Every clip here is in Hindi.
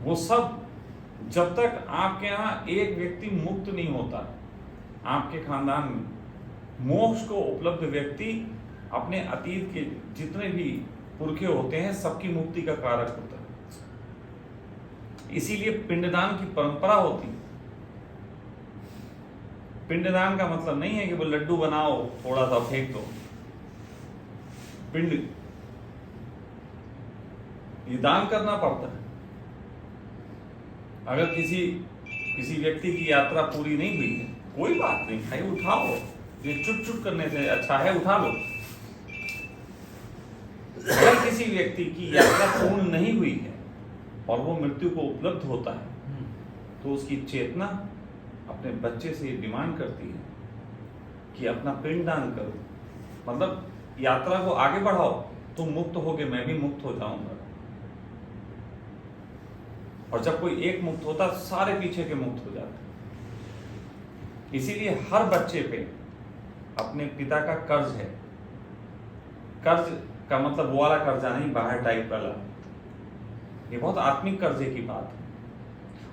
वो सब जब तक आपके यहाँ एक व्यक्ति मुक्त नहीं होता, आपके खानदान में मोक्ष को उपलब्ध व्यक्ति अपने अतीत के जितने भी पुरखे होते हैं सबकी मुक्ति का कारक होता है। इसीलिए पिंडदान की परंपरा होती है। पिंडदान का मतलब नहीं है कि वो लड्डू बनाओ थोड़ा सा फेंक दो। पिंड ये दान करना पड़ता है। अगर किसी व्यक्ति की यात्रा पूरी नहीं हुई है, कोई बात नहीं भाई, उठाओ, ये चुट चुट करने से अच्छा है उठा लो। अगर किसी व्यक्ति की यात्रा पूर्ण नहीं हुई है और वो मृत्यु को उपलब्ध होता है तो उसकी चेतना अपने बच्चे से डिमांड करती है कि अपना पिंड दान करो, मतलब यात्रा को आगे बढ़ाओ, तुम मुक्त होगे मैं भी मुक्त हो जाऊंगा। और जब कोई एक मुक्त होता तो सारे पीछे के मुक्त हो जाते। इसीलिए हर बच्चे पे अपने पिता का कर्ज है। कर्ज का मतलब वो वाला कर्जा नहीं, बाहर टाइप वाला। ये बहुत आत्मिक कर्जे की बात है।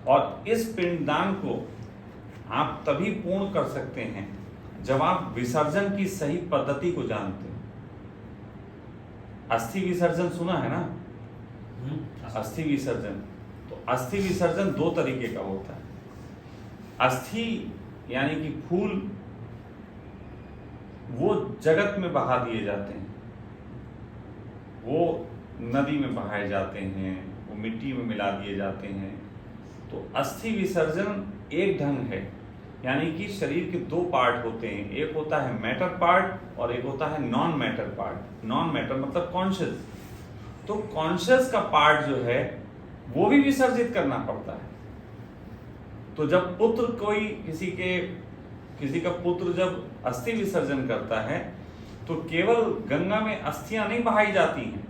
और इस पिंडदान को आप तभी पूर्ण कर सकते हैं जब आप विसर्जन की सही पद्धति को जानते हैं। अस्थि विसर्जन सुना है ना? अस्थि विसर्जन, तो अस्थि विसर्जन दो तरीके का होता है। अस्थि यानी कि फूल वो जगत में बहा दिए जाते हैं, वो नदी में बहाए जाते हैं, वो मिट्टी में मिला दिए जाते हैं। तो अस्थि विसर्जन एक ढंग है, यानी कि शरीर के दो पार्ट होते हैं, एक होता है मैटर पार्ट और एक होता है non matter part. Non matter मतलब कॉन्शियस। तो कॉन्शियस का पार्ट जो है वो भी विसर्जित करना पड़ता है। तो जब पुत्र किसी का पुत्र जब अस्थि विसर्जन करता है तो केवल गंगा में अस्थियां नहीं बहाई जाती हैं,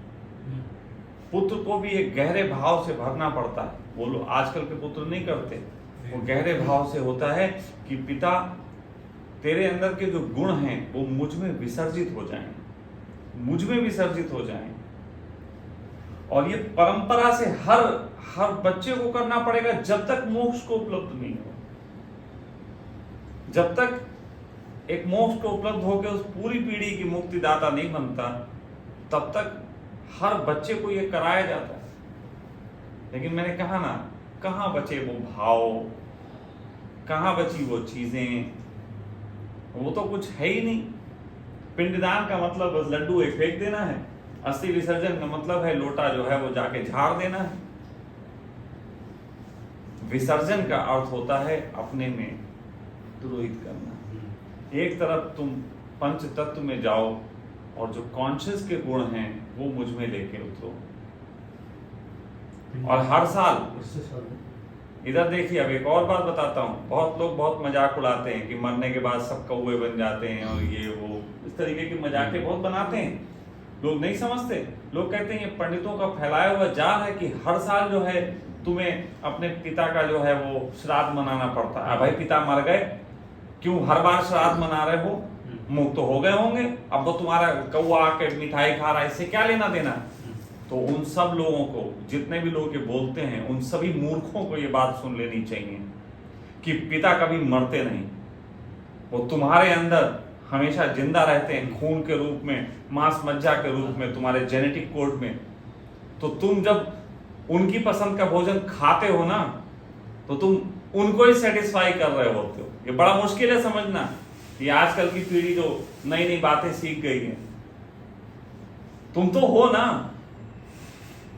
पुत्र को भी एक गहरे भाव से भरना पड़ता है। वो लोग आजकल के पुत्र नहीं करते, वो गहरे भाव से होता है कि पिता तेरे अंदर के जो गुण हैं वो मुझ में विसर्जित हो जाएं, मुझ में विसर्जित हो जाएं। और ये परंपरा से हर बच्चे को करना पड़ेगा जब तक मोक्ष को उपलब्ध नहीं हो। जब तक एक मोक्ष को उपलब्ध होकर उस पूरी पीढ़ी की मुक्तिदाता नहीं बनता, तब तक हर बच्चे को ये कराया जाता है। लेकिन मैंने कहा ना, कहाँ बचे वो भाव, कहाँ बची वो चीजें, वो तो कुछ है ही नहीं। पिंडदान का मतलब बस लड्डू एक फेंक देना है, अस्थि विसर्जन का मतलब है लोटा जो है वो जाके झाड़ देना है। विसर्जन का अर्थ होता है अपने में द्रोहित करना। एक तरफ तुम पंच तत्व में जाओ और जो कॉन्शियस के गुण हैं वो मुझ में लेके उतरो। और हर साल इधर देखिए, अब एक और बात बताता हूँ। बहुत लोग बहुत मजाक उड़ाते हैं कि मरने के बाद सब कौवे बन जाते हैं और ये वो, इस तरीके की मजाकें बहुत बनाते हैं। लोग नहीं समझते। लोग कहते हैं ये पंडितों का फैलाया हुआ जाल है कि हर साल जो है तुम्हें अपने पिता का जो है वो श्राद्ध मनाना पड़ता है। भाई पिता मर गए, क्यों हर बार श्राद्ध मना रहे हो? मुक्त तो हो गए होंगे, अब वो तुम्हारा कौवा आके मिठाई खा रहा है, इससे क्या लेना देना? तो उन सब लोगों को, जितने भी लोग ये बोलते हैं, उन सभी मूर्खों को ये बात सुन लेनी चाहिए कि पिता कभी मरते नहीं, वो तुम्हारे अंदर हमेशा जिंदा रहते हैं, खून के रूप में, मांस मज्जा के रूप में, तुम्हारे जेनेटिक कोड में। तो तुम जब उनकी पसंद का भोजन खाते हो ना, तो तुम उनको ही सेटिस्फाई कर रहे होते हो। ये बड़ा मुश्किल है समझना। ये आजकल की पीढ़ी जो नई नई बातें सीख गई है, तुम तो हो ना,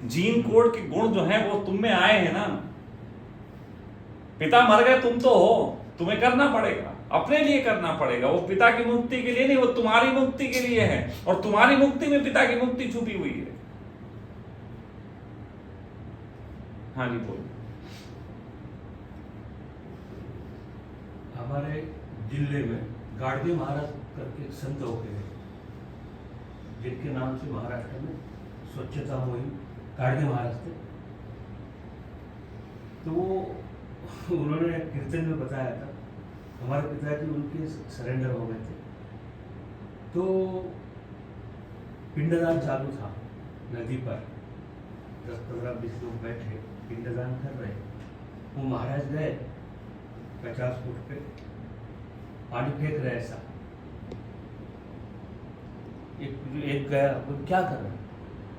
जीन कोड के गुण जो हैं वो तुम में आए हैं ना। पिता मर गए, तुम तो हो, तुम्हें करना पड़ेगा, अपने लिए करना पड़ेगा। वो पिता की मुक्ति के लिए नहीं, वो तुम्हारी मुक्ति के लिए है। और तुम्हारी मुक्ति में पिता की मुक्ति छुपी हुई है। हाँ जी बोलिए। हमारे जिले में गाड़गे महाराज करके संत हो गए, जिनके नाम से महाराष्ट्र में स्वच्छता मुहिम गाड़गे महाराज थे। तो वो उन्होंने कीर्तन में बताया था, हमारे पिताजी उनके सरेंडर हो गए थे, तो पिंडदान चालू था नदी पर, 10-15-20 लोग बैठे पिंडदान कर रहे। वो महाराज गए 50 फुट पे पानी फेंक रहे ऐसा। एक गया, बोले क्या कर रहे हैं?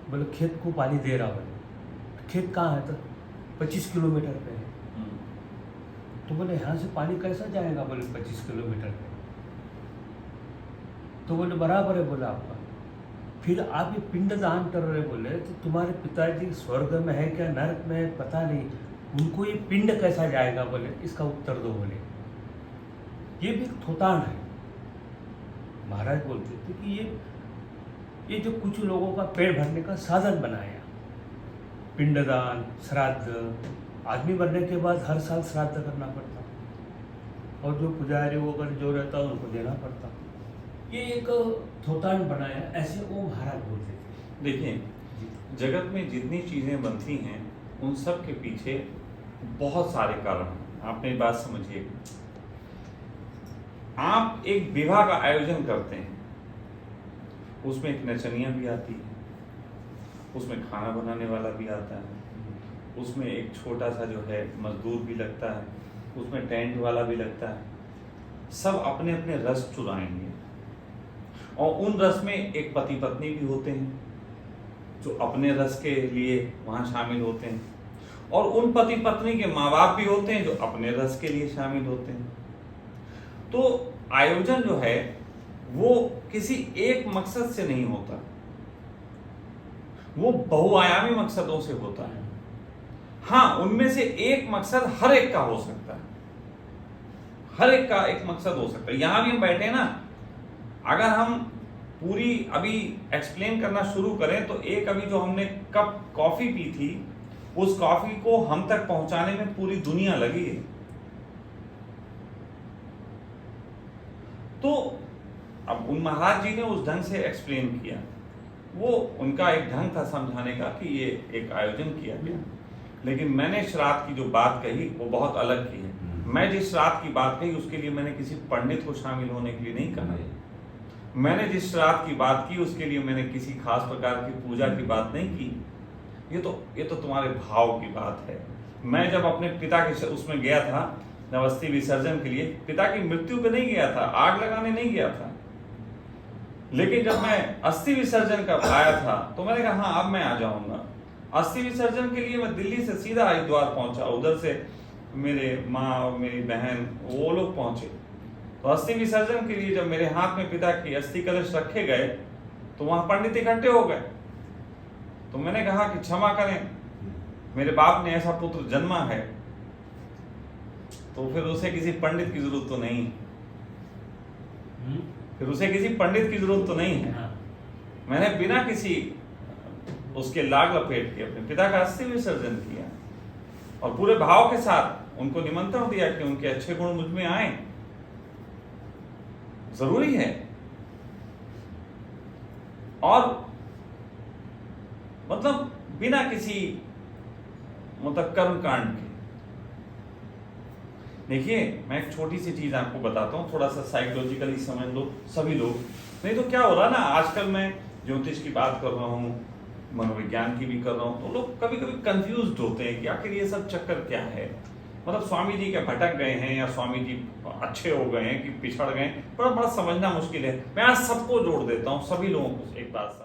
बोले खेत को पानी दे रहा। बोले खेत कहाँ है? तो 25 किलोमीटर पे है। तो बोले यहाँ से पानी कैसा जाएगा? बोले 25 किलोमीटर पे। तो बोले बराबर है बोला आपका। फिर आप ये पिंड दान कर रहे बोले तो तुम्हारे पिताजी स्वर्ग में है क्या नरक में है पता नहीं, उनको ये पिंड कैसा जाएगा? बोले इसका उत्तर दो। बोले ये भी एक थोतांड है। महाराज बोलते थे कि ये जो कुछ लोगों का पेट भरने का साधन बनाया, पिंडदान, श्राद्ध, आदमी बनने के बाद हर साल श्राद्ध करना पड़ता और जो पुजारी वगैरह जो रहता उनको देना पड़ता। ये एक थोतांड बनाया, ऐसे वो महाराज बोलते थे। देखिए, जगत में जितनी चीज़ें बनती हैं उन सब के पीछे बहुत सारे कारण हैं। आपने बात समझिए, आप एक विवाह का आयोजन करते हैं, उसमें एक नचनिया भी आती है, उसमें खाना बनाने वाला भी आता है, उसमें एक छोटा सा जो है मजदूर भी लगता है, उसमें टेंट वाला भी लगता है। सब अपने अपने रस चुराएंगे और उन रस में एक पति पत्नी भी होते हैं जो अपने रस के लिए वहाँ शामिल होते हैं, और उन पति पत्नी के माँ बाप भी होते हैं जो अपने रस के लिए शामिल होते हैं। तो आयोजन जो है वो किसी एक मकसद से नहीं होता, वो बहुआयामी मकसदों से होता है। हाँ, उनमें से एक मकसद हर एक का हो सकता है, हर एक का एक मकसद हो सकता है। यहां भी हम बैठे हैं ना, अगर हम पूरी अभी एक्सप्लेन करना शुरू करें तो एक अभी जो हमने कप कॉफी पी थी, उस कॉफी को हम तक पहुंचाने में पूरी दुनिया लगी है। तो अब उन महाराज जी ने उस ढंग से एक्सप्लेन किया, वो उनका एक ढंग था समझाने का कि ये एक आयोजन किया गया। लेकिन मैंने श्राद्ध की जो बात कही वो बहुत अलग की है। मैं जिस श्राद्ध की बात कही उसके लिए मैंने किसी पंडित को शामिल होने के लिए नहीं कहा है। मैंने जिस श्राद्ध की बात की उसके लिए मैंने किसी खास प्रकार की पूजा की बात नहीं की। ये तो तुम्हारे भाव की बात है। मैं जब अपने पिता के उसमें गया था जब अस्थि विसर्जन के लिए, पिता की मृत्यु पे नहीं गया था, आग लगाने नहीं गया था, लेकिन जब मैं अस्थि विसर्जन का आया था तो मैंने कहा हाँ अब मैं आ जाऊंगा। अस्थि विसर्जन के लिए मैं दिल्ली से सीधा हरिद्वार पहुंचा, उधर से मेरे माँ और मेरी बहन वो लोग पहुंचे। तो अस्थि विसर्जन के लिए जब मेरे हाथ में पिता की अस्थि कलश रखे गए तो वहां पंडित इकट्ठे हो गए। तो मैंने कहा कि क्षमा करें, मेरे बाप ने ऐसा पुत्र जन्मा है तो फिर उसे किसी पंडित की जरूरत तो नहीं, फिर उसे किसी पंडित की जरूरत तो नहीं है। मैंने बिना किसी उसके लाग लपेट के अपने पिता का अस्थि विसर्जन किया और पूरे भाव के साथ उनको निमंत्रण दिया कि उनके अच्छे गुण मुझ में आए। जरूरी है। और मतलब बिना किसी मतलब कर्म कांड के। देखिए, मैं एक छोटी सी चीज आपको बताता हूँ, थोड़ा सा साइकोलॉजिकली समझ लो सभी लोग। नहीं तो क्या हो रहा है ना, आजकल मैं ज्योतिष की बात कर रहा हूँ, मनोविज्ञान की भी कर रहा हूँ, तो लोग कभी कभी कंफ्यूज्ड होते हैं कि आखिर ये सब चक्कर क्या है। मतलब स्वामी जी क्या भटक गए हैं या स्वामी जी अच्छे हो गए हैं कि पिछड़ गए, बड़ा समझना मुश्किल है। मैं आज सबको जोड़ देता हूँ, सभी लोगों को एक बात